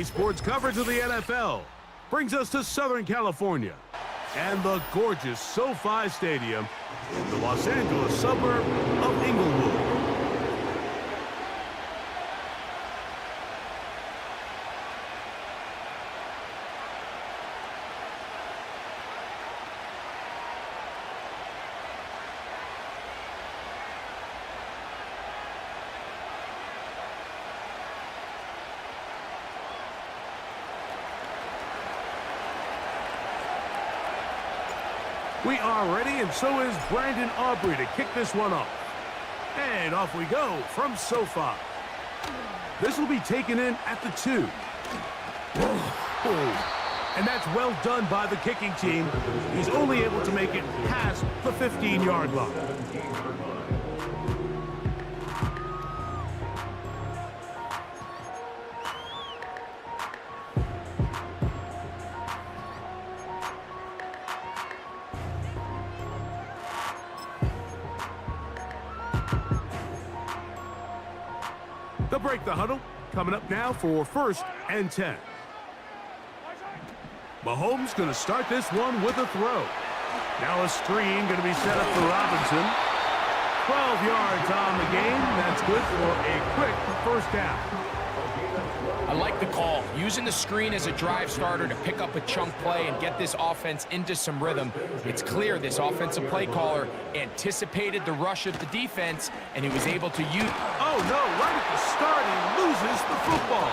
sports coverage of the NFL brings us to Southern California and the gorgeous SoFi Stadium in the Los Angeles suburb of Inglewood. We are ready, and so is Brandon Aubrey to kick this one off. And off we go from SoFi. This will be taken in at the 2. And that's well done by the kicking team. He's only able to make it past the 15-yard line. They'll break the huddle. Coming up now for 1st and 10. Mahomes going to start this one with a throw. Now a screen going to be set up for Robinson. 12 yards on the game. That's good for a quick first down. I like the call. Using the screen as a drive starter to pick up a chunk play and get this offense into some rhythm. It's clear this offensive play caller anticipated the rush of the defense, and he was able to use... Oh, no, right at the start, he loses the football.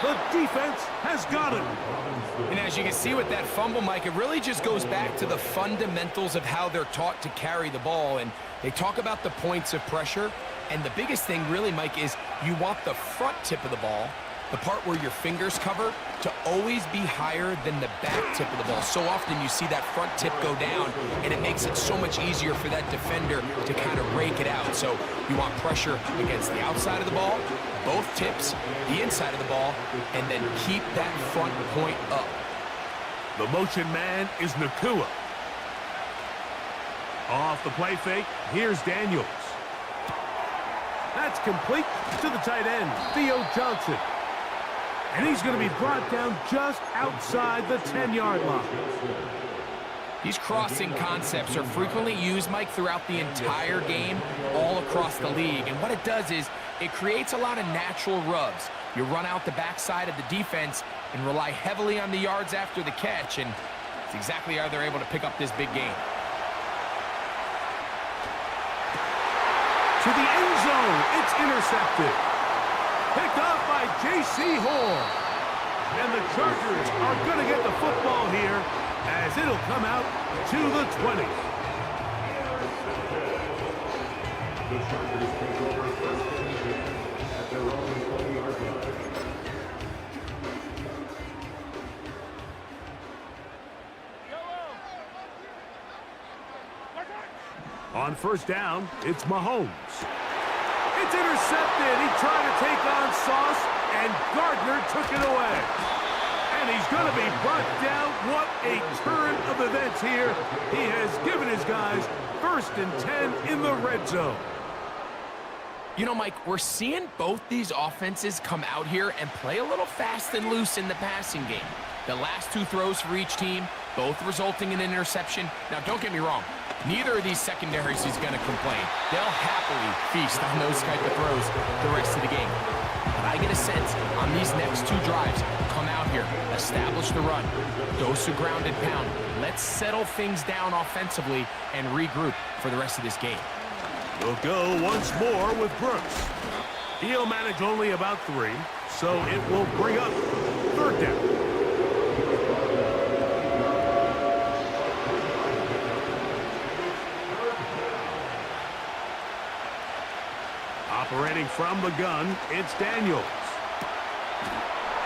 The defense has got it. And as you can see with that fumble, Mike, it really just goes back to the fundamentals of how they're taught to carry the ball. And they talk about the points of pressure. And the biggest thing really, Mike, is you want the front tip of the ball, the part where your fingers cover, to always be higher than the back tip of the ball. So often you see that front tip go down, and it makes it so much easier for that defender to kind of rake it out. So you want pressure against the outside of the ball, both tips, the inside of the ball, and then keep that front point up. The motion man is Nakua. Off the play fake, here's Daniels. That's complete to the tight end, Theo Johnson. And he's going to be brought down just outside the 10-yard line. These crossing concepts are frequently used, Mike, throughout the entire game, all across the league. And what it does is it creates a lot of natural rubs. You run out the backside of the defense and rely heavily on the yards after the catch, and it's exactly how they're able to pick up this big game. To the end zone, it's intercepted. Picked off by J.C. Horn. And the Chargers are going to get the football here as it'll come out to the 20. The Chargers take over first at their own 20-yard line. On first down, it's Mahomes. It's intercepted. He tried to take on Sauce, and Gardner took it away. And he's going to be brought down. What a turn of events here. He has given his guys 1st and 10 in the red zone. You know, Mike, we're seeing both these offenses come out here and play a little fast and loose in the passing game. The last 2 throws for each team, both resulting in an interception. Now, don't get me wrong. Neither of these secondaries is going to complain. They'll happily feast on those type of throws the rest of the game. But I get a sense on these next 2 drives, come out here, establish the run, dose of ground and pound. Let's settle things down offensively and regroup for the rest of this game. We'll go once more with Brooks. He'll manage only about 3, so it will bring up 3rd down. Operating from the gun, it's Daniels.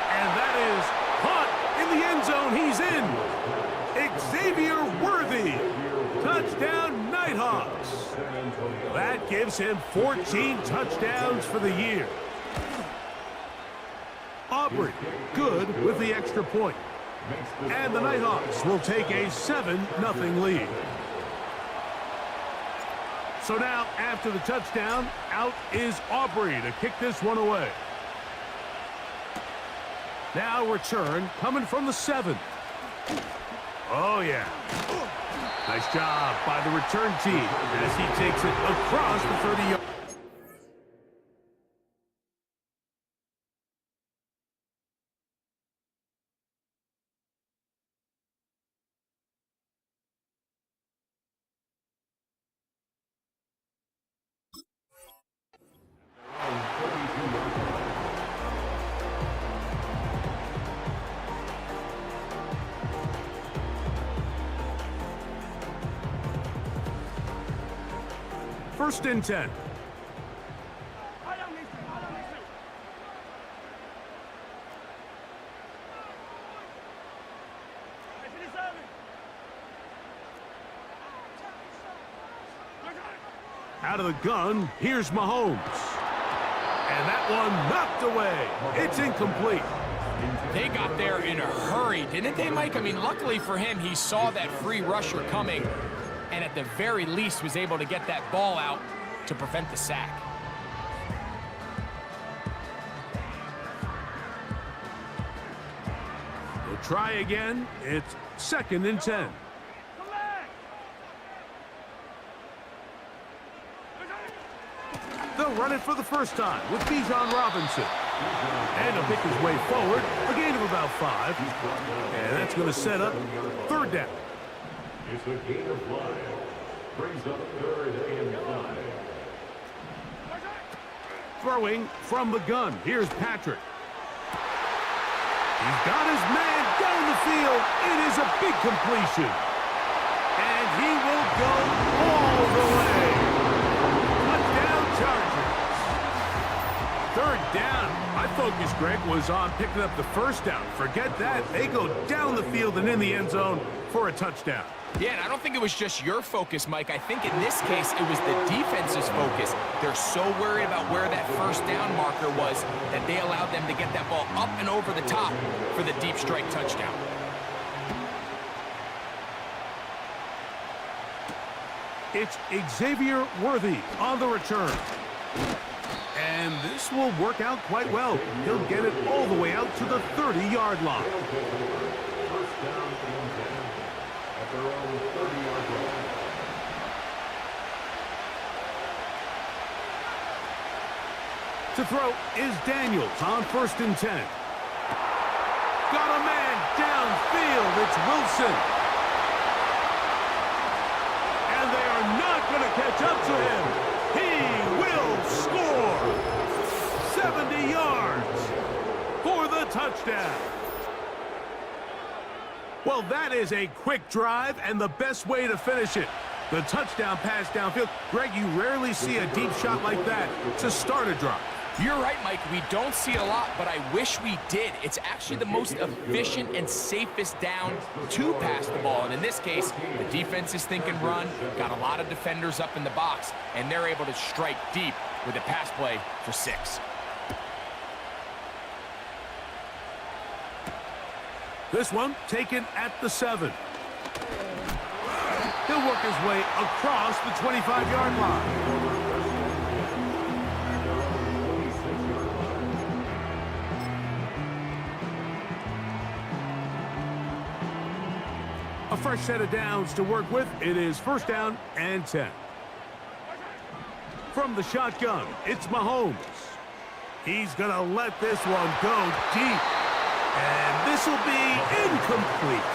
And that is caught in the end zone. He's in. Xavier Worthy. Touchdown, Nighthawks. That gives him 14 touchdowns for the year. Aubrey, good with the extra point. And the Nighthawks will take a 7-0 lead. So now, after the touchdown, out is Aubrey to kick this one away. Now return coming from the 7. Oh, yeah. Nice job by the return team as he takes it across the 30-yard. First and 10. Out of the gun, here's Mahomes. And that one knocked away. It's incomplete. They got there in a hurry, didn't they, Mike? I mean, luckily for him, he saw that free rusher coming, and at the very least was able to get that ball out to prevent the sack. They'll try again. It's second and 10. They'll run it for the first time with Bijan Robinson. And he'll pick his way forward, a gain of about 5. And that's going to set up third down. It's a gain of 5. Brings up third and 5. Throwing from the gun. Here's Patrick. He's got his man down the field. It is a big completion. And he will go all the way. Chargers. Third down. My focus, Greg, was on picking up the first down. Forget that. They go down the field and in the end zone for a touchdown. Yeah, and I don't think it was just your focus, Mike. I think in this case, it was the defense's focus. They're so worried about where that first down marker was that they allowed them to get that ball up and over the top for the deep strike touchdown. It's Xavier Worthy on the return. And this will work out quite well. He'll get it all the way out to the 30-yard line. First down and 10 at their own 30-yard line. To throw is Daniels on first and 10. Got a man downfield. It's Wilson. Not going to catch up to him. He will score 70 yards for the touchdown. Well, that is a quick drive and the best way to finish it. The touchdown pass downfield. Greg, you rarely see a deep shot like that to start a drive. You're right, Mike. We don't see it a lot, but I wish we did. It's actually the most efficient and safest down to pass the ball. And in this case, the defense is thinking run, got a lot of defenders up in the box, and they're able to strike deep with a pass play for 6. This one taken at the 7. He'll work his way across the 25-yard line. A fresh set of downs to work with. It is first down and 10. From the shotgun, it's Mahomes. He's going to let this one go deep. And this will be incomplete.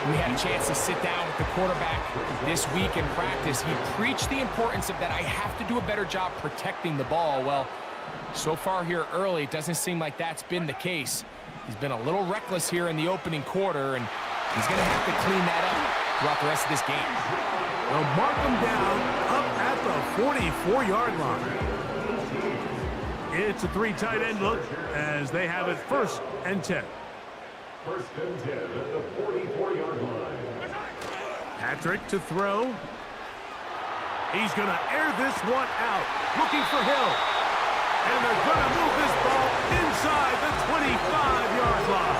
We had a chance to sit down with the quarterback this week in practice. He preached the importance of that I have to do a better job protecting the ball. Well, so far here early, it doesn't seem like that's been the case. He's been a little reckless here in the opening quarter, and he's going to have to clean that up throughout the rest of this game. They'll mark him down up at the 44-yard line. It's a 3 tight end look as they have it first and 10. First and 10 at the 44-yard line. Patrick to throw. He's going to air this one out, looking for Hill. And they're going to move this ball inside the 25-yard line.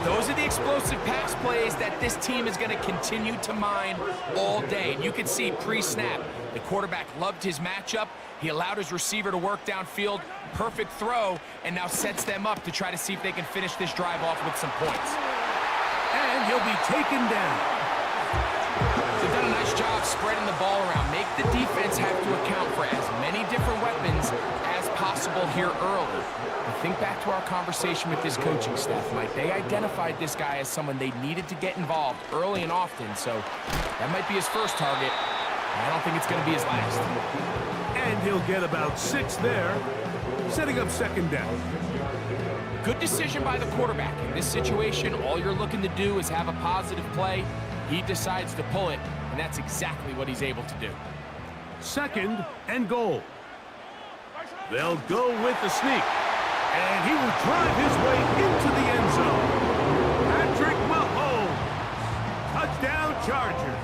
Those are the explosive pass plays that this team is going to continue to mine all day. And you can see pre-snap, The quarterback loved his matchup. He allowed his receiver to work downfield. Perfect throw, and now sets them up to try to see if they can finish this drive off with some points. And he'll be taken down. They've done a nice job spreading the ball around. Make the defense have to account for as many different weapons as possible here early. And think back to our conversation with this coaching staff, Mike. They identified this guy as someone they needed to get involved early and often, so that might be his first target. I don't think it's going to be his last. And he'll get about 6 there, setting up second down. Good decision by the quarterback. In this situation, all you're looking to do is have a positive play. He decides to pull it, and that's exactly what he's able to do. Second and goal. They'll go with the sneak, and he will drive his way into the end zone. Patrick Mahomes, touchdown Chargers.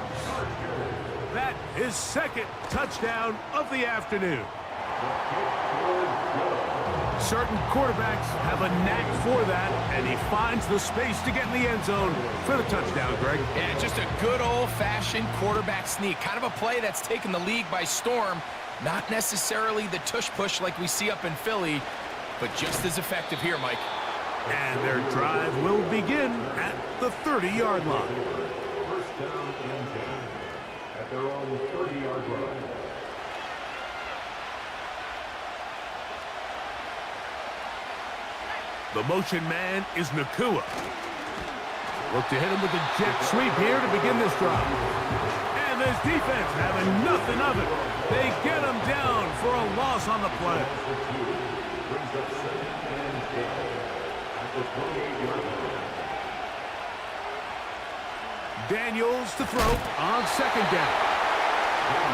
That is second touchdown of the afternoon. Certain quarterbacks have a knack for that, and he finds the space to get in the end zone for the touchdown, Greg. Yeah, just a good old-fashioned quarterback sneak. Kind of a play that's taken the league by storm. Not necessarily the tush-push like we see up in Philly, but just as effective here, Mike. And their drive will begin at the 30-yard line. First down and 10 at their own 30-yard line. The motion man is Nakua. Look to hit him with a jet sweep here to begin this drive. And this defense having nothing of it. They get him down for a loss on the play. Brings up second and 10 at the 28-yard line. Daniels to throw on second down.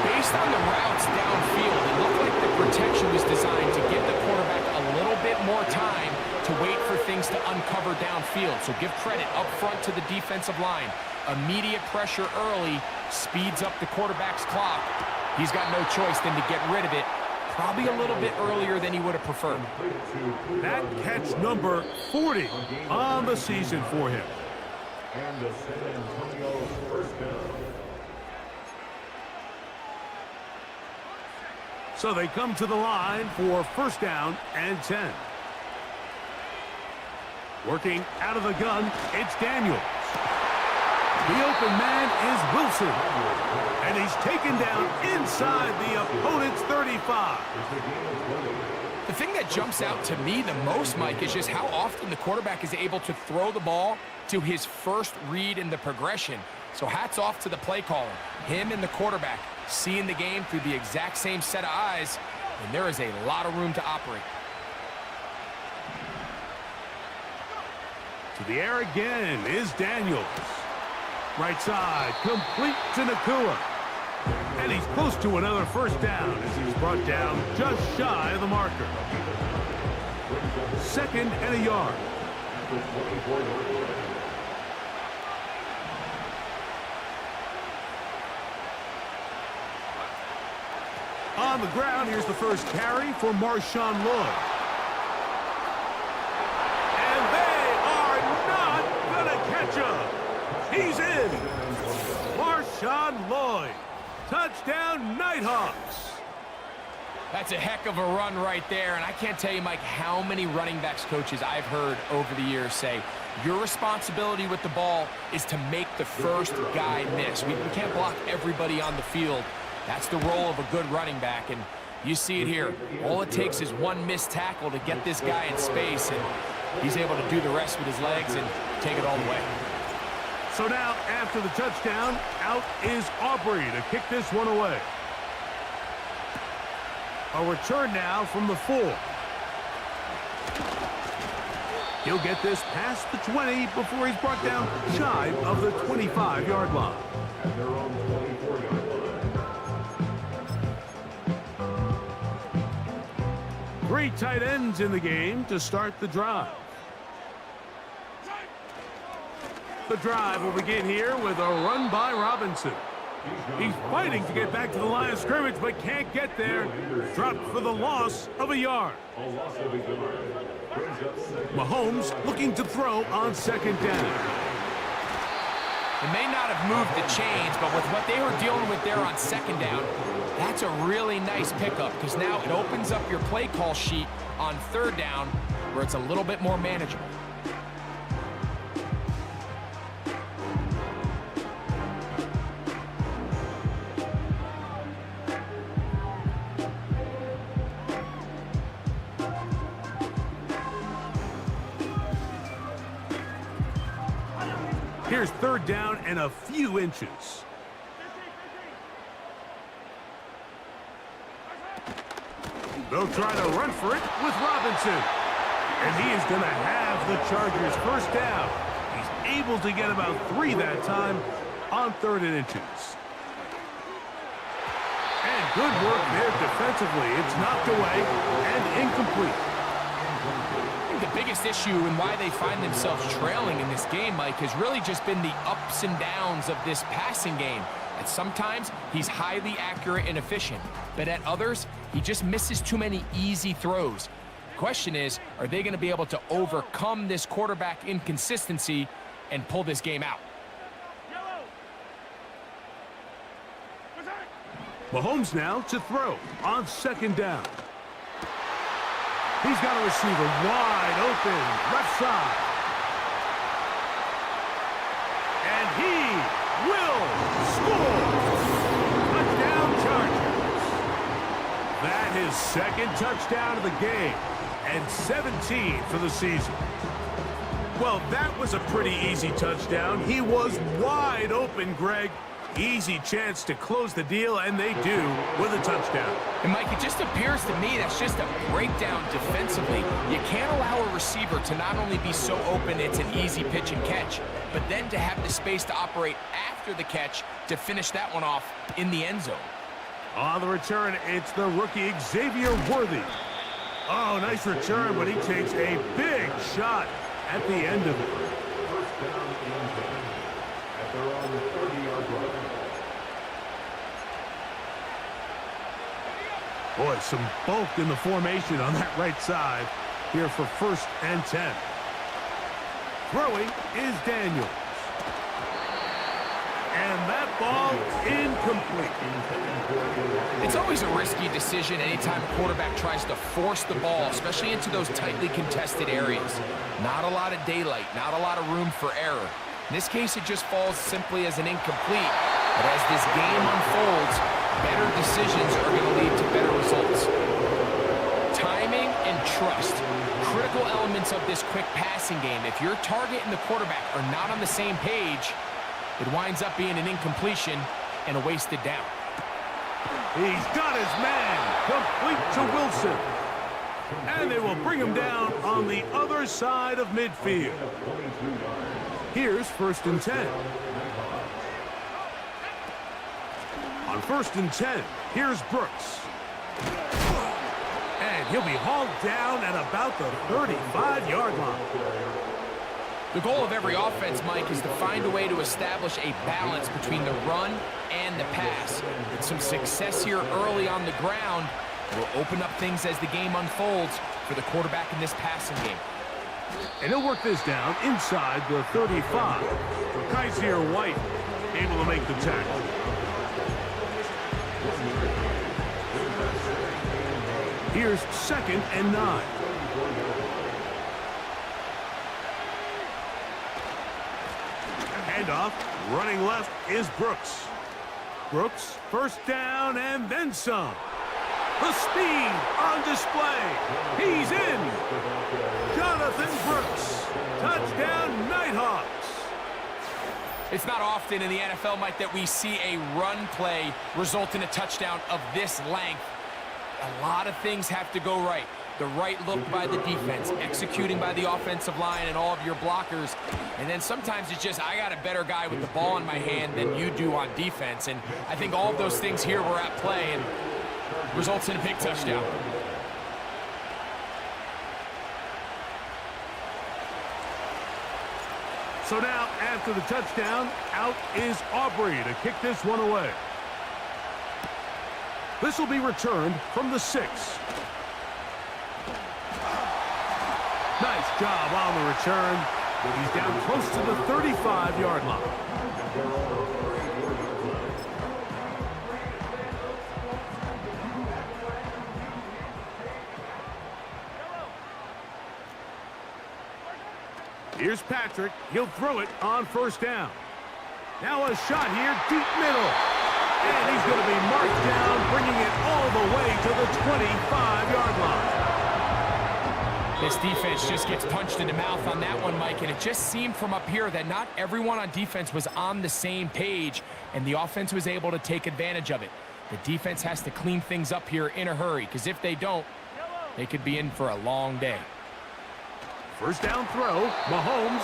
Based on the routes downfield, it looked like the protection was designed to give the quarterback a little bit more time to wait for things to uncover downfield. So give credit up front to the defensive line. Immediate pressure early speeds up the quarterback's clock. He's got no choice than to get rid of it, probably a little bit earlier than he would have preferred. That catch number 40 on the season for him. And the San Antonio first down. So they come to the line for first down and 10. Working out of the gun, it's Daniels. The open man is Wilson. And he's taken down inside the opponent's 35. The thing that jumps out to me the most, Mike, is just how often the quarterback is able to throw the ball to his first read in the progression. So hats off to the play caller. Him and the quarterback seeing the game through the exact same set of eyes, and there is a lot of room to operate. To the air again is Daniels. Right side, complete to Nakua. And he's close to another first down as he's brought down just shy of the marker. Second and a yard. On the ground, here's the first carry for Marshawn Lloyd. And they are not going to catch him. He's in. Marshawn Lloyd. Touchdown, Nighthawks. That's a heck of a run right there, and I can't tell you, Mike, how many running backs coaches I've heard over the years say, your responsibility with the ball is to make the first guy miss. We can't block everybody on the field. That's the role of a good running back, and you see it here. All it takes is one missed tackle to get this guy in space, and he's able to do the rest with his legs and take it all the way. So now, after the touchdown, out is Aubrey to kick this one away. A return now from the 4. He'll get this past the 20 before he's brought down shy of the 25-yard line. At their own 24-yard line. 3 tight ends in the game to start the drive. The drive will begin here with a run by Robinson. He's fighting to get back to the line of scrimmage, but can't get there. Dropped for the loss of a yard. Mahomes looking to throw on second down. It may not have moved the chains, but with what they were dealing with there on second down, that's a really nice pickup because now it opens up your play call sheet on third down where it's a little bit more manageable. Here's third down and a few inches. They'll try to run for it with Robinson. And he is going to have the Chargers first down. He's able to get about 3 that time on 3rd and inches. And good work there defensively. It's knocked away and incomplete. The biggest issue and why they find themselves trailing in this game, Mike, has really just been the ups and downs of this passing game. And sometimes he's highly accurate and efficient, but at others, he just misses too many easy throws. The question is, are they going to be able to overcome this quarterback inconsistency and pull this game out? Mahomes now to throw on second down. He's got a receiver wide open, left side. And he will score. Touchdown Chargers. That is second touchdown of the game and 17 for the season. Well, that was a pretty easy touchdown. He was wide open, Greg. Easy chance to close the deal, and they do with a touchdown. And, Mike, it just appears to me that's just a breakdown defensively. You can't allow a receiver to not only be so open it's an easy pitch and catch, but then to have the space to operate after the catch to finish that one off in the end zone. On the return, it's the rookie Xavier Worthy. Oh, nice return, but he takes a big shot at the end of it. First down and 10 at their own 30-yard line. Boy, some bulk in the formation on that right side here for 1st and 10. Throwing is Daniels. And that ball incomplete. It's always a risky decision anytime a quarterback tries to force the ball, especially into those tightly contested areas. Not a lot of daylight, not a lot of room for error. In this case, it just falls simply as an incomplete. But as this game unfolds, better decisions are going to lead to better results. Timing and trust, critical elements of this quick passing game. If your target and the quarterback are not on the same page, it winds up being an incompletion and a wasted down. He's got his man complete to Wilson. And they will bring him down on the other side of midfield. Here's 1st and 10. On 1st and 10, here's Brooks. And he'll be hauled down at about the 35-yard line. The goal of every offense, Mike, is to find a way to establish a balance between the run and the pass. With some success here early on the ground will open up things as the game unfolds for the quarterback in this passing game. And he'll work this down inside the 35. Kaiser White able to make the tackle. Here's 2nd and 9. Handoff, running left is Brooks. Brooks, 1st down and then some. The speed on display. He's in. Jonathan Brooks. Touchdown, Nighthawks. It's not often in the NFL, Mike, that we see a run play result in a touchdown of this length. A lot of things have to go right. The right look by the defense, executing by the offensive line and all of your blockers. And then sometimes it's just, I got a better guy with the ball in my hand than you do on defense. And I think all of those things here were at play and results in a big touchdown. So now, after the touchdown, out is Aubrey to kick this one away. This will be returned from the 6. Nice job on the return. He's down close to the 35-yard line. Here's Patrick. He'll throw it on first down. Now a shot here, deep middle. And he's going to be marked down, bringing it all the way to the 25-yard line. This defense just gets punched in the mouth on that one, Mike, and it just seemed from up here that not everyone on defense was on the same page, and the offense was able to take advantage of it. The defense has to clean things up here in a hurry, because if they don't, they could be in for a long day. First down throw, Mahomes.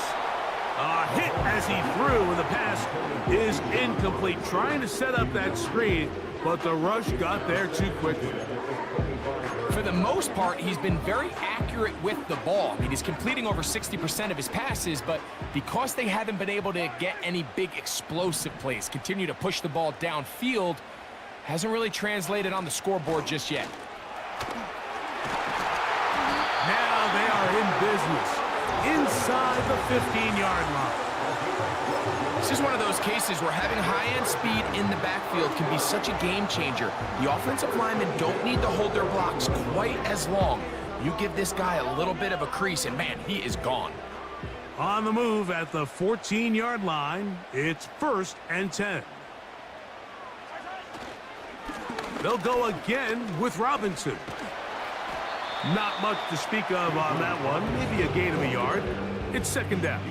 A hit as he threw, and the pass is incomplete. Trying to set up that screen, but the rush got there too quickly. For the most part, he's been very accurate with the ball. I mean, he's completing over 60% of his passes, but because they haven't been able to get any big explosive plays, continue to push the ball downfield, hasn't really translated on the scoreboard just yet. Now they are in business inside the 15-yard line. This is one of those cases where having high-end speed in the backfield can be such a game changer. The offensive linemen don't need to hold their blocks quite as long. You give this guy a little bit of a crease, and man, he is gone. On the move at the 14-yard line, it's 1st and 10. They'll go again with Robinson. Not much to speak of on that one. Maybe a gain of a yard. It's 2nd down.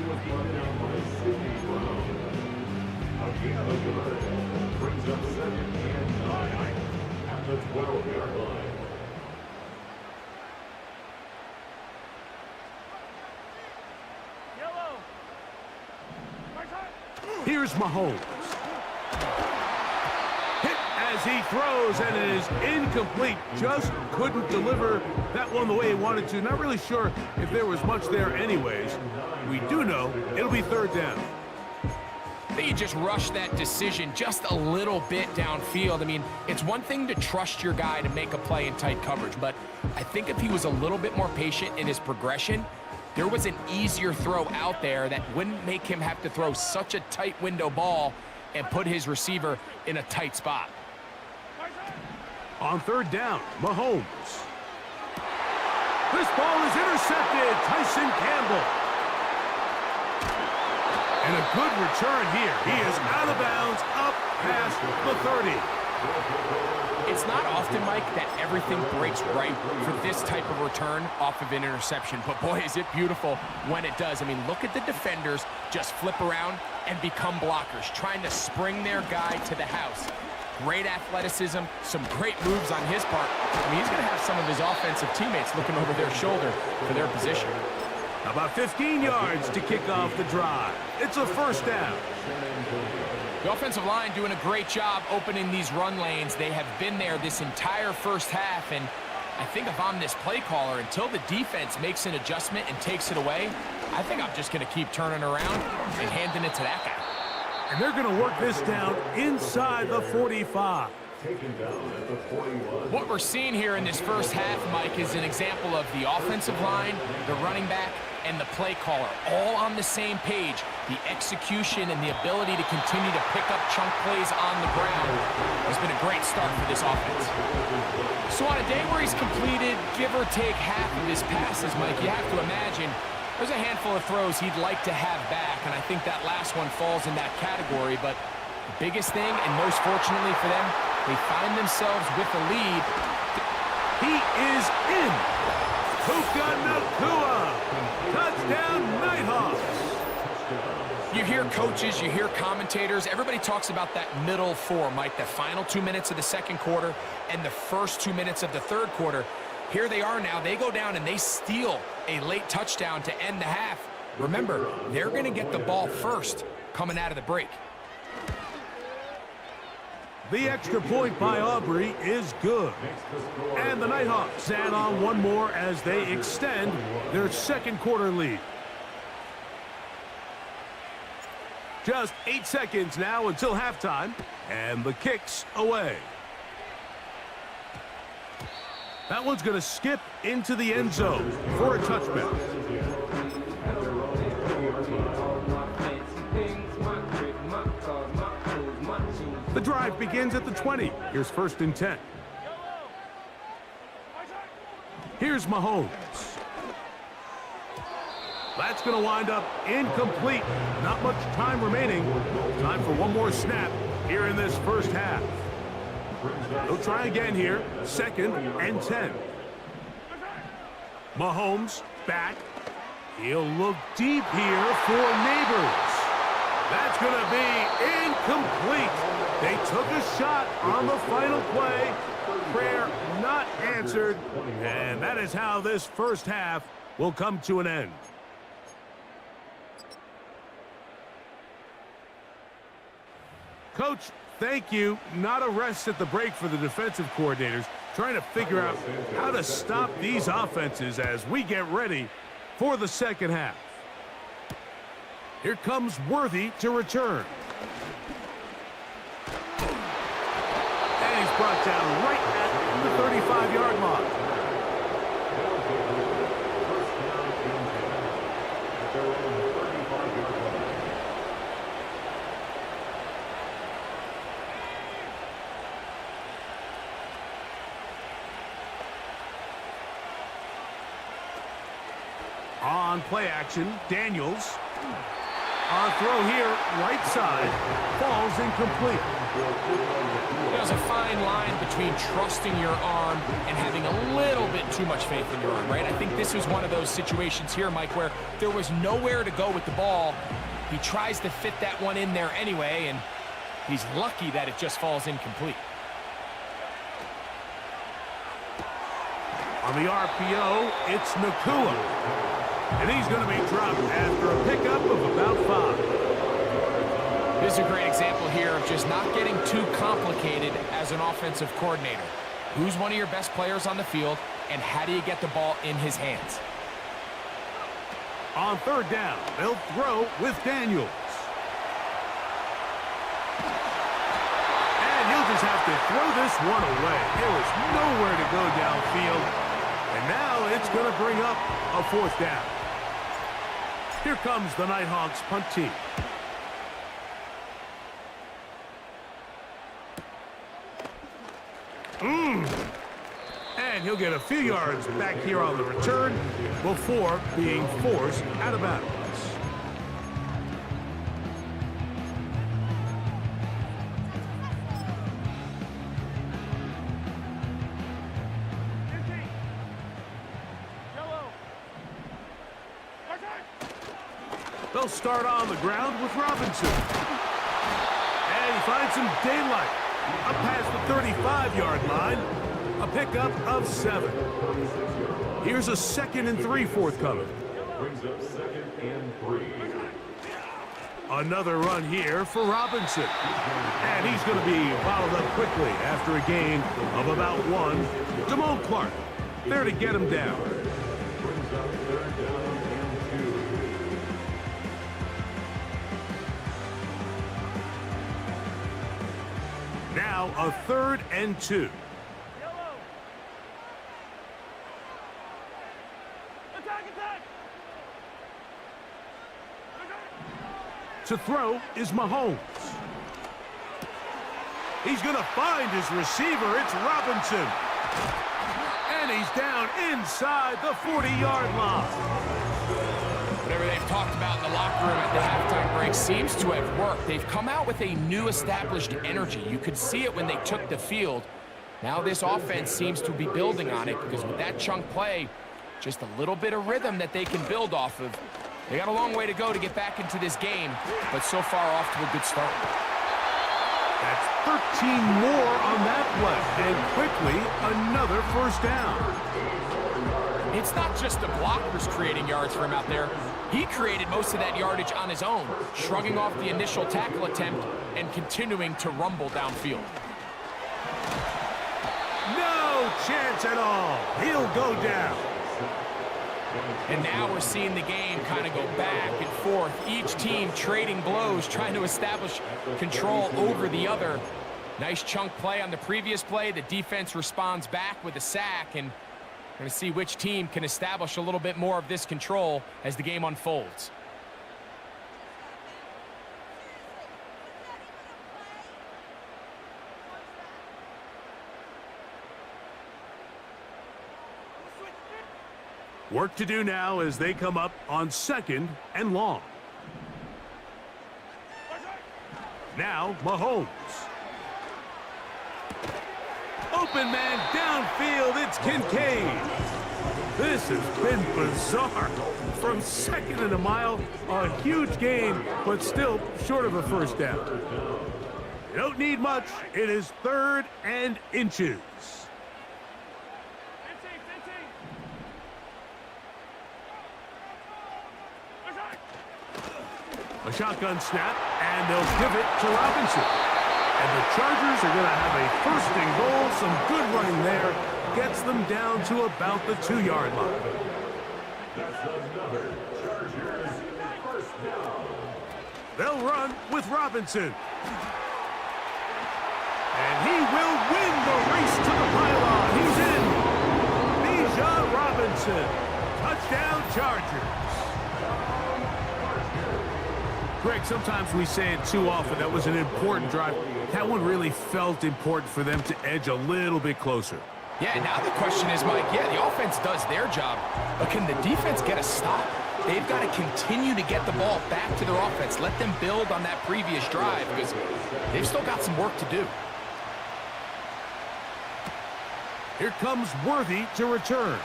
Brings up 2nd and 9 at the 12-yard line. Here's Mahomes. Hit as he throws, and it is incomplete. Just couldn't deliver that one the way he wanted to. Not really sure if there was much there anyways. We do know it'll be 3rd down. They just rushed that decision just a little bit downfield. I mean, it's one thing to trust your guy to make a play in tight coverage, but I think if he was a little bit more patient in his progression, there was an easier throw out there that wouldn't make him have to throw such a tight window ball and put his receiver in a tight spot. On 3rd down, Mahomes. This ball is intercepted. Tyson Campbell. And a good return here. He is out of bounds, up past the 30. It's not often, Mike, that everything breaks right for this type of return off of an interception. But boy, is it beautiful when it does. I mean, look at the defenders just flip around and become blockers, trying to spring their guy to the house. Great athleticism, some great moves on his part. I mean, he's going to have some of his offensive teammates looking over their shoulder for their position. About 15 yards to kick off the drive. It's a 1st down. The offensive line doing a great job opening these run lanes. They have been there this entire first half, and I think if I'm this play caller, until the defense makes an adjustment and takes it away, I think I'm just going to keep turning around and handing it to that guy. And they're going to work this down inside the 45. Taken down at the 41. What we're seeing here in this first half, Mike, is an example of the offensive line, the running back, and the play caller all on the same page. The execution and the ability to continue to pick up chunk plays on the ground has been a great start for this offense. So on a day where he's completed, give or take half of his passes, Mike, you have to imagine there's a handful of throws he'd like to have back, and I think that last one falls in that category. But the biggest thing, and most fortunately for them, they find themselves with a lead. He is in. Puka Nacua. Touchdown, Nighthawks. You hear coaches, you hear commentators, everybody talks about that middle 4, Mike, the final 2 minutes of the 2nd quarter and the first 2 minutes of the 3rd quarter. Here they are now. They go down and they steal a late touchdown to end the half. Remember, they're going to get the ball first coming out of the break. The extra point by Aubrey is good. And the Nighthawks add on one more as they extend their 2nd quarter lead. Just 8 seconds now until halftime, and the kick's away. That one's going to skip into the end zone for a touchback. The drive begins at the 20. Here's 1st and 10. Here's Mahomes. That's going to wind up incomplete. Not much time remaining. Time for one more snap here in this first half. They'll try again here. 2nd and 10. Mahomes back. He'll look deep here for Neighbors. That's going to be incomplete. They took a shot on the final play. Prayer not answered. And that is how this first half will come to an end. Coach, thank you. Not a rest at the break for the defensive coordinators, trying to figure out how to stop these offenses as we get ready for the second half. Here comes Worthy to return. And he's brought down right at the 35-yard line. On play action, Daniels. On throw here, right side, falls incomplete. There's a fine line between trusting your arm and having a little bit too much faith in your arm, right? I think this was one of those situations here, Mike, where there was nowhere to go with the ball. He tries to fit that one in there anyway, and he's lucky that it just falls incomplete. On the RPO, it's Nakua. And he's going to be dropped after a pickup of about 5. This is a great example here of just not getting too complicated as an offensive coordinator. Who's one of your best players on the field, and how do you get the ball in his hands? On 3rd down, they'll throw with Daniels. And he'll just have to throw this one away. There was nowhere to go downfield. And now it's going to bring up a 4th down. Here comes the Nighthawks punt team. And he'll get a few yards back here on the return before being forced out of bounds. They'll start on the ground with Robinson. And he finds some daylight. Up past the 35-yard line. A pickup of 7. Here's a 2nd and 3 forthcoming. Brings up 2nd and 3. Another run here for Robinson. And he's going to be followed up quickly after a gain of about 1. Damone Clark there to get him down. Brings up 3rd down and 2. Now a 3rd and 2. To throw is Mahomes. He's going to find his receiver. It's Robinson. And he's down inside the 40-yard line. Whatever they've talked about in the locker room at the halftime break seems to have worked. They've come out with a new established energy. You could see it when they took the field. Now this offense seems to be building on it because with that chunk play, just a little bit of rhythm that they can build off of. They got a long way to go to get back into this game, but so far off to a good start. That's 13 more on that play, and quickly another 1st down. It's not just the blockers creating yards for him out there. He created most of that yardage on his own, shrugging off the initial tackle attempt and continuing to rumble downfield. No chance at all. He'll go down. And now we're seeing the game kind of go back and forth. Each team trading blows, trying to establish control over the other. Nice chunk play on the previous play. The defense responds back with a sack, and we're going to see which team can establish a little bit more of this control as the game unfolds. Work to do now as they come up on 2nd and long. Now, Mahomes. Open man downfield, it's Kincaid. This has been bizarre. From 2nd and a mile, a huge gain, but still short of a first down. You don't need much. It is 3rd and inches. A shotgun snap, and they'll give it to Robinson. And the Chargers are going to have a 1st and goal. Some good running there. Gets them down to about the 2-yard line. That's another Chargers first down. They'll run with Robinson. And he will win the race to the pylon. He's in. Bijan Robinson. Touchdown Chargers. Greg, sometimes we say it too often. That was an important drive. That one really felt important for them to edge a little bit closer. Yeah, now the question is, Mike, yeah, the offense does their job, but can the defense get a stop? They've got to continue to get the ball back to their offense. Let them build on that previous drive because they've still got some work to do. Here comes Worthy to return.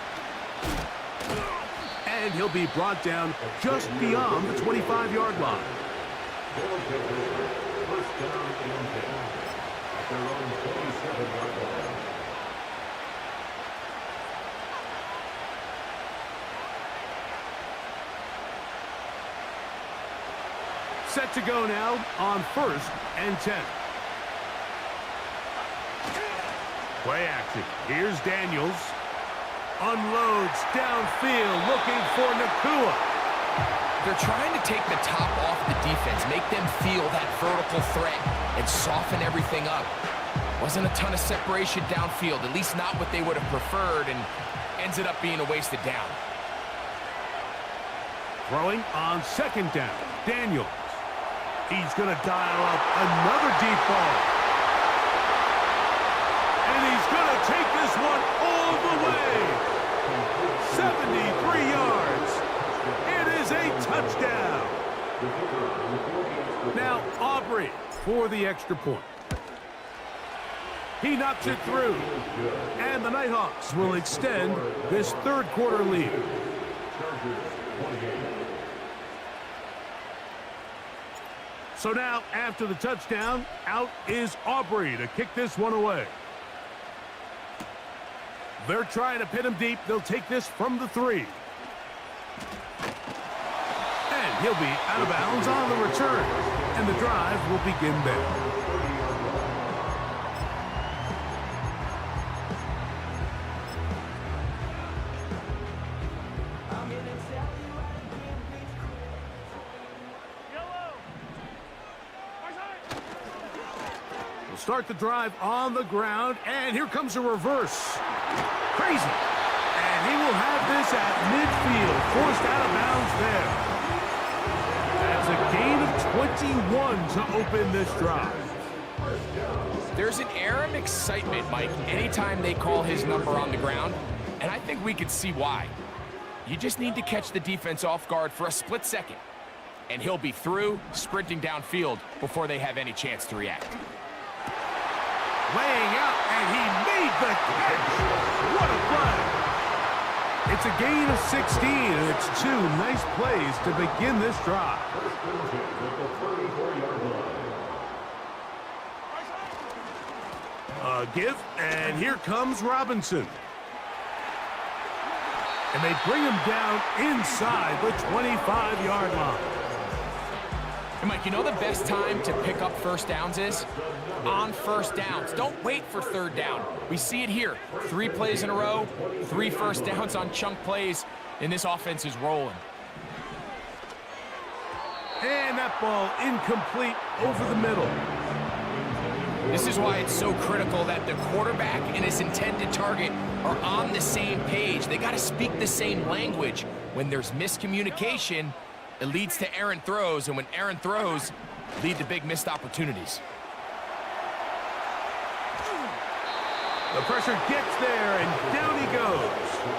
And he'll be brought down just beyond the 25-yard line. First down and 10 at their own 27-yard line. Set to go now on 1st and 10. Play action. Here's Daniels. Unloads downfield, looking for Nakua. They're trying to take the top off the defense, make them feel that vertical threat, and soften everything up. Wasn't a ton of separation downfield, at least not what they would have preferred, and ends it up being a wasted down. Throwing on 2nd down. Daniels. He's going to dial up another deep ball. And he's going to take this one all the way. 73 yards. It is a touchdown. Now Aubrey for the extra point. He knocks it through. And the Nighthawks will extend this 3rd quarter lead. So now, after the touchdown, out is Aubrey to kick this one away. They're trying to pin him deep. They'll take this from the 3. And he'll be out of bounds on the return. And the drive will begin there. Start the drive on the ground, and here comes a reverse. Crazy. And he will have this at midfield, forced out of bounds there. That's a gain of 21 to open this drive. There's an air of excitement, Mike, anytime they call his number on the ground, and I think we could see why. You just need to catch the defense off guard for a split second, and he'll be through, sprinting downfield before they have any chance to react. Laying out, and he made the catch. What a play. It's a gain of 16, and it's 2 nice plays to begin this drive. A give, and here comes Robinson. And they bring him down inside the 25-yard line. And Mike, you know the best time to pick up first downs is? On first downs. Don't wait for 3rd down. We see it here. 3 plays in a row, 3 first downs on chunk plays, and this offense is rolling. And that ball incomplete over the middle. This is why it's so critical that the quarterback and his intended target are on the same page. They got to speak the same language. When there's miscommunication, it leads to errant throws, and when errant throws lead to big missed opportunities. The pressure gets there, and down he goes.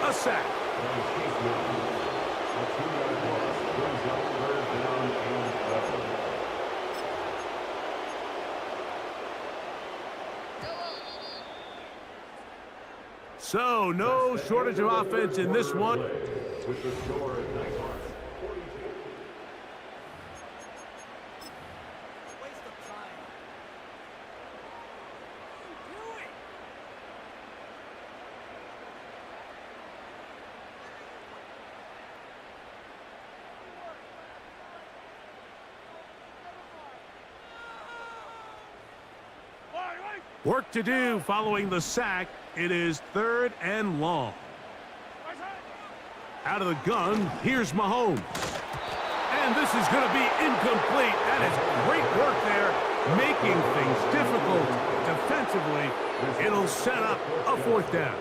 A sack. And Chase Matthews, a 2-yard loss, brings up 3rd down and 11. So, no shortage of offense in this one. With the score at Nighthawks, 42. Work to do following the sack. It is 3rd and long. Out of the gun, here's Mahomes. And this is going to be incomplete. That is great work there, making things difficult defensively. It'll set up a 4th down.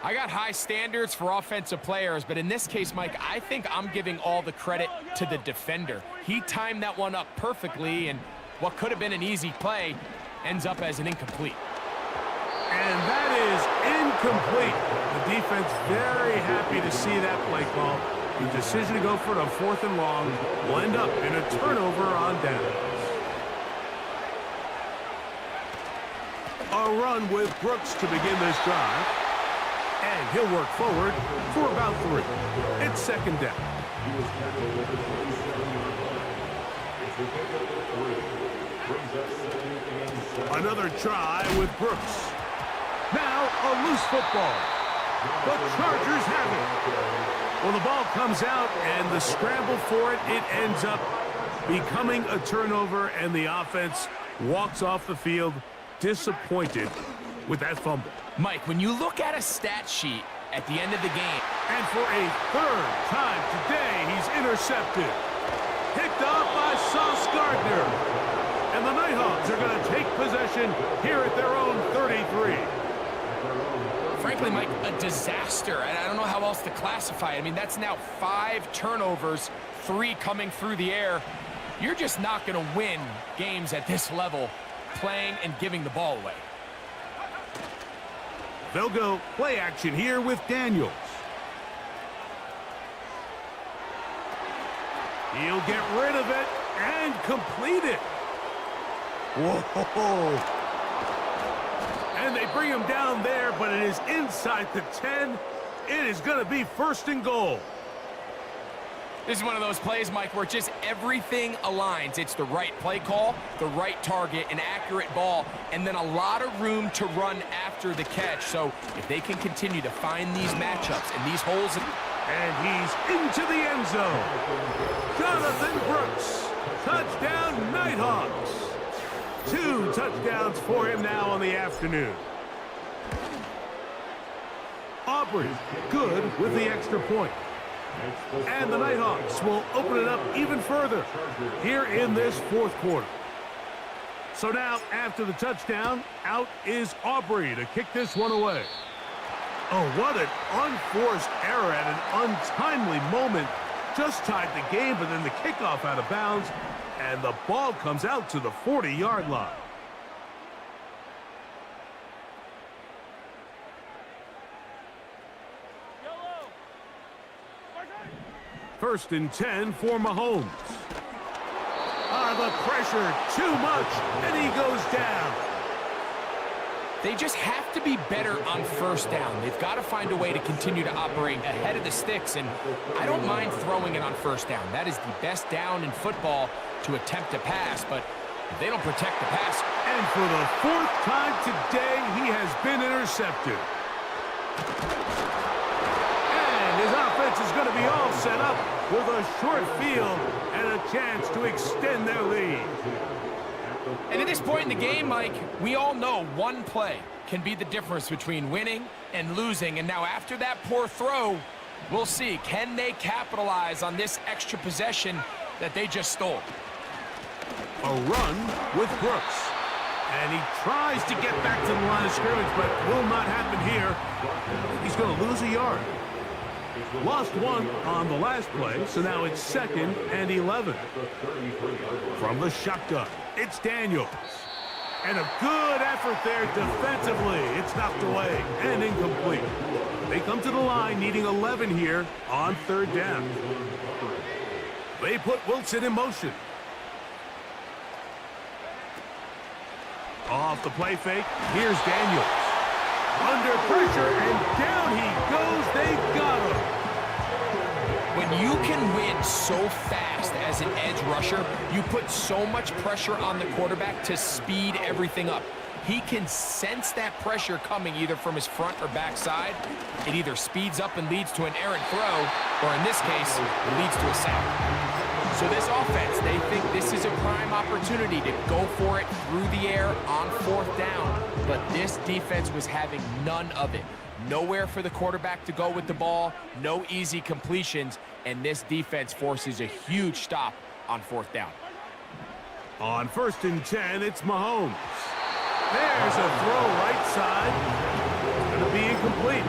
I got high standards for offensive players, but in this case, Mike, I think I'm giving all the credit to the defender. He timed that one up perfectly, and what could have been an easy play ends up as an incomplete. And that is incomplete. The defense very happy to see that play call. The decision to go for it on 4th and long will end up in a turnover on downs. A run with Brooks to begin this drive. And he'll work forward for about 3. It's 2nd down. He was tackled at the 27-yard line. It's a pickup of 3. Brings up 2nd and 7. Another try with Brooks. Now a loose football. The Chargers have it. Well, the ball comes out, and the scramble for it ends up becoming a turnover, and the offense walks off the field disappointed with that fumble. Mike, when you look at a stat sheet at the end of the game, And for a 3rd time today, he's intercepted. Picked off by Sauce Gardner. And the Nighthawks are going to take possession here at their own 33. frankly, Mike, a disaster. And I don't know how else to classify it. I mean, that's now 5 turnovers, 3 coming through the air. You're just not going to win games at this level playing and giving the ball away. They'll go play action here with Daniels. He'll get rid of it and complete it. Whoa. And they bring him down there, but it is inside the 10. It is going to be 1st and goal. This is one of those plays, Mike, where just everything aligns. It's the right play call, the right target, an accurate ball, and then a lot of room to run after the catch. So if they can continue to find these matchups and these holes. And he's into the end zone. Jonathan Brooks. Touchdown, Nighthawks. 2 touchdowns for him now on the afternoon. Aubrey, good with the extra point. And the Nighthawks will open it up even further here in this 4th quarter. So now, after the touchdown, out is Aubrey to kick this one away. Oh, what an unforced error at an untimely moment. Just tied the game, but then the kickoff out of bounds, and the ball comes out to the 40-yard line. First and 10 for Mahomes. The pressure, too much, and he goes down. They just have to be better on 1st down. They've got to find a way to continue to operate ahead of the sticks, and I don't mind throwing it on 1st down. That is the best down in football to attempt to pass, but if they don't protect the pass. And for the 4th time today, he has been intercepted. And his offense is going to be all set up with a short field and a chance to extend their lead. And at this point in the game, Mike, we all know one play can be the difference between winning and losing. And now after that poor throw, we'll see, can they capitalize on this extra possession that they just stole? A run with Brooks. And he tries to get back to the line of scrimmage, but will not happen here. He's going to lose a yard. Lost 1 on the last play, so now it's 2nd and 11. From the shotgun, it's Daniels. And a good effort there defensively. It's knocked away and incomplete. They come to the line needing 11 here on third down. They put Wilson in motion. Off the play fake, here's Daniels. Under pressure, and down he goes. They got him. When you can win so fast as an edge rusher, you put so much pressure on the quarterback to speed everything up. He can sense that pressure coming either from his front or back side. It either speeds up and leads to an errant throw, or in this case, it leads to a sack. So this offense, they think this is a prime opportunity to go for it through the air on fourth down. But this defense was having none of it. Nowhere for the quarterback to go with the ball, no easy completions, and this defense forces a huge stop on fourth down. On 1st and 10, it's Mahomes. There's a throw right side. It's going to be incomplete.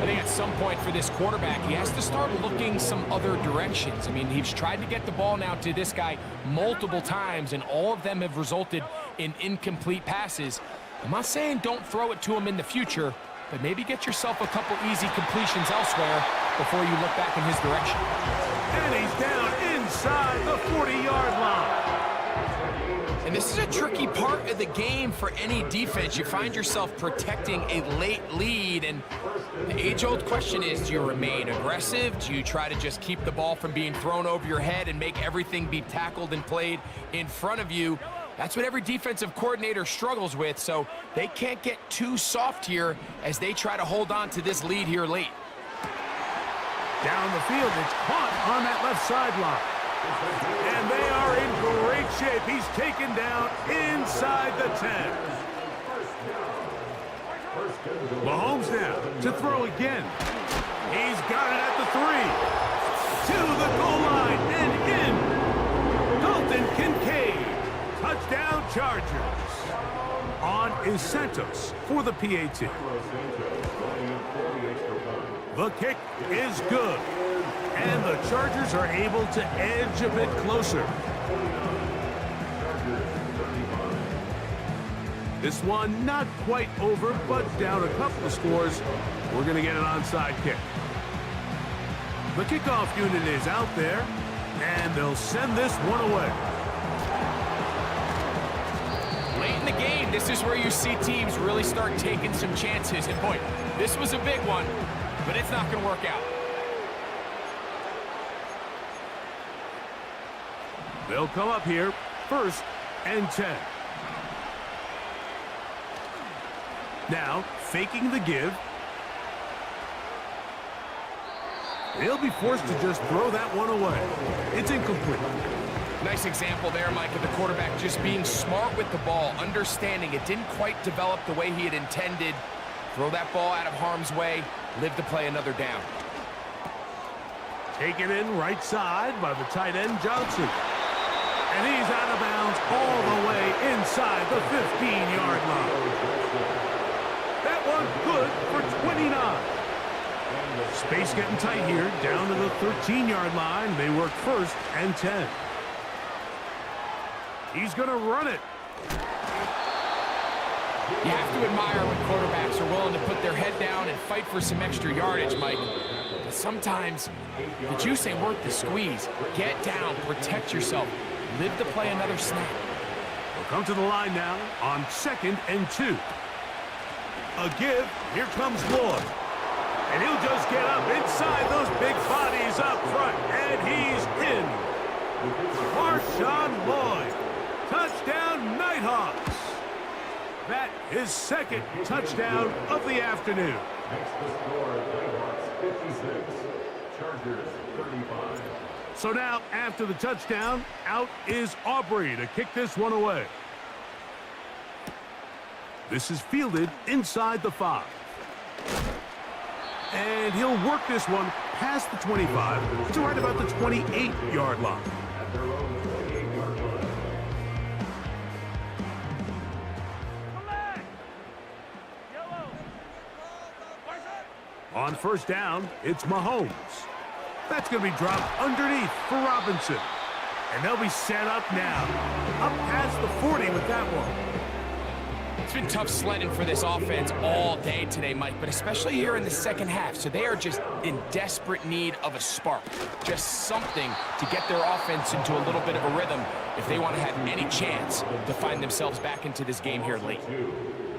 I think at some point for this quarterback, he has to start looking some other directions. I mean, he's tried to get the ball now to this guy multiple times, and all of them have resulted in incomplete passes. I'm not saying don't throw it to him in the future, but maybe get yourself a couple easy completions elsewhere before you look back in his direction. And he's down inside the 40-yard line. And this is a tricky part of the game for any defense. You find yourself protecting a late lead, and the age-old question is, do you remain aggressive? Do you try to just keep the ball from being thrown over your head and make everything be tackled and played in front of you? That's what every defensive coordinator struggles with, so they can't get too soft here as they try to hold on to this lead here late. Down the field, it's caught on that left sideline. And they are in great shape. He's taken down inside the 10. Mahomes now to throw again. He's got it at the 3. To the goal line and in. Dalton Kincaid. Touchdown Chargers. On is Santos for the PAT. The kick is good. And the Chargers are able to edge a bit closer. This one not quite over, but down a couple of scores. We're going to get an onside kick. The kickoff unit is out there, and they'll send this one away. Late in the game, this is where you see teams really start taking some chances. And boy, this was a big one, but it's not going to work out. They'll come up here, 1st and 10. Now, faking the give. He'll be forced to just throw that one away. It's incomplete. Nice example there, Mike, of the quarterback just being smart with the ball, understanding it didn't quite develop the way he had intended. Throw that ball out of harm's way, live to play another down. Taken in right side by the tight end, Johnson. And he's out of bounds all the way inside the 15-yard line. That one good for 29. Space getting tight here, down to the 13-yard line. They work 1st and 10. He's going to run it. You have to admire when quarterbacks are willing to put their head down and fight for some extra yardage, Mike. But sometimes the juice ain't worth the squeeze. Get down, protect yourself. Live to play another snap. We'll come to the line now on 2nd and 2. A give. Here comes Lloyd. And he'll just get up inside those big bodies up front. And he's in. Marshawn Lloyd. Touchdown, Nighthawks. That is 2nd touchdown of the afternoon. Next to score, Nighthawks 56, Chargers 35. So now, after the touchdown, out is Aubrey to kick this one away. This is fielded inside the 5. And he'll work this one past the 25 to right about the 28-yard line. At their own 28-yard line. On 1st down, it's Mahomes. That's going to be dropped underneath for Robinson. And they'll be set up now. Up past the 40 with that one. It's been tough sledding for this offense all day today, Mike, but especially here in the second half. So they are just in desperate need of a spark, just something to get their offense into a little bit of a rhythm if they want to have any chance to find themselves back into this game here late.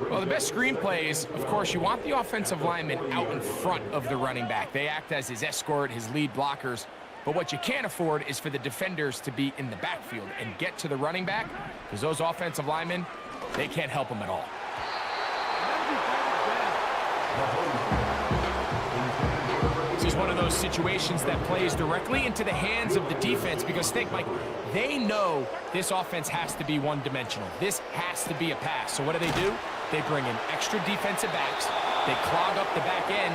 Well, the best screenplay is, of course, you want the offensive lineman out in front of the running back. They act as his escort, his lead blockers. But what you can't afford is for the defenders to be in the backfield and get to the running back, because those offensive linemen, they can't help him at all. This is one of those situations that plays directly into the hands of the defense because think, Mike, they know this offense has to be one-dimensional. This has to be a pass. So what do? They bring in extra defensive backs. They clog up the back end.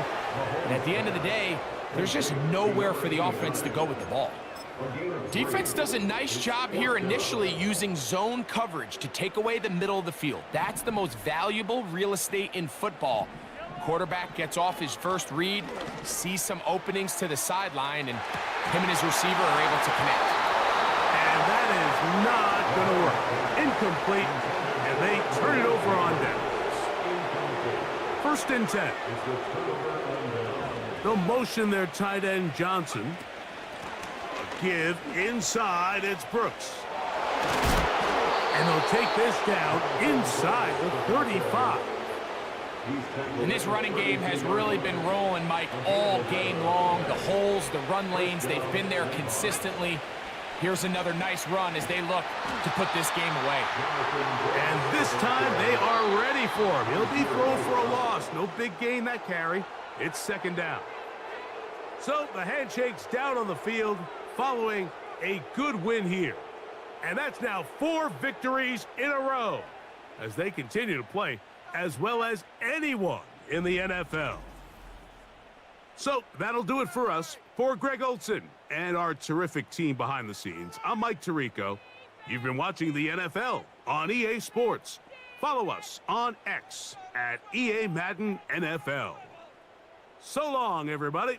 And at the end of the day, there's just nowhere for the offense to go with the ball. Defense does a nice job here initially using zone coverage to take away the middle of the field. That's the most valuable real estate in football. Quarterback gets off his first read, sees some openings to the sideline, and him and his receiver are able to connect. And that is not going to work. Incomplete, and they turn it over on downs. 1st and 10. They'll motion their tight end Johnson. Give inside, it's Brooks. And they'll take this down inside the 35. And this running game has really been rolling, Mike, all game long. The holes, the run lanes, they've been there consistently. Here's another nice run as they look to put this game away. And this time they are ready for him. He'll be thrown for a loss. No big gain that carry. It's 2nd down. So the handshake's down on the field following a good win here. And that's now 4 victories in a row as they continue to play as well as anyone in the NFL. So that'll do it for us. For Greg Olson and our terrific team behind the scenes, I'm Mike Tirico. You've been watching the NFL on EA Sports. Follow us on X at EA Madden NFL. So long, everybody.